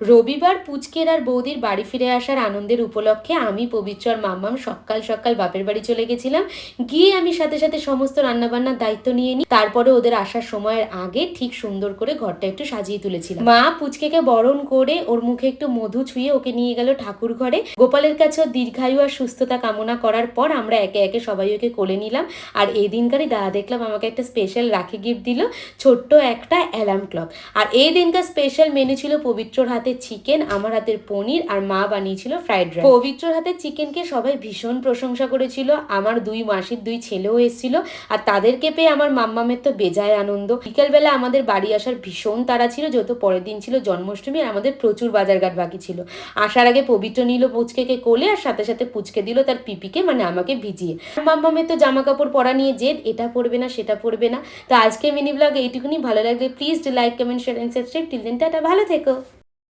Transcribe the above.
রবিবার পুচকের আর বৌদির বাড়ি ফিরে আসার আনন্দের উপলক্ষে আমি পবিত্র আর মাম্মাম সকাল সকাল বাপের বাড়ি চলে গেছিলাম। গিয়ে আমি সাথে সাথে সমস্ত রান্নাবান্নার দায়িত্ব নিয়ে নিই। তারপরে ওদের আসার সময়ের আগে ঠিক সুন্দর করে ঘরটা একটু সাজিয়ে তুলেছিলাম। মা পুচকেকে বরণ করে ওর মুখে একটু মধু ছুঁয়ে ওকে নিয়ে গেল ঠাকুর ঘরে। গোপালের কাছে দীর্ঘায়ু আর সুস্থতা কামনা করার পর আমরা একে একে সবাই ওকে কোলে নিলাম। আর এই দিনকারই দাদা দেখলাম আমাকে একটা স্পেশাল রাখি গিফট দিল, ছোট্ট একটা অ্যালার্ম ক্লক। আর এই দিনকার স্পেশাল মেনু ছিল পবিত্রর হাতে চিকেন, আমার হাতের পনির, আর মা বানিয়েছিল ফ্রাইড রাইস। পবিত্রর হাতের চিকেনকে সবাই ভীষণ প্রশংসা করেছিল। আমার দুই মাসির দুই ছেলেও এসেছিল, আর তাদেরকে পেয়ে আমার মাম্মামের তো বেজায় আনন্দ। বিকেলবেলা আমাদের বাড়ি আসার ভীষণ তাড়া ছিল, যেহেতু পরের দিন ছিল জন্মাষ্টমী আর আমাদের প্রচুর বাজারঘাট বাকি ছিল। আসার আগে পবিত্র নিল পুচকেকে কোলে, আর সাথে সাথে পুচকে দিল তার পিপিকে, মানে আমাকে ভিজিয়ে। মাম্মামের তো জামা কাপড় পরা নিয়ে জেদ, এটা পরবে না সেটা পরবে না। তো আজকে মিনি ব্লগ এইটুকুনি। ভালো লাগলে please like, comment, share and subscribe. Till then tata, ভালো থেকো।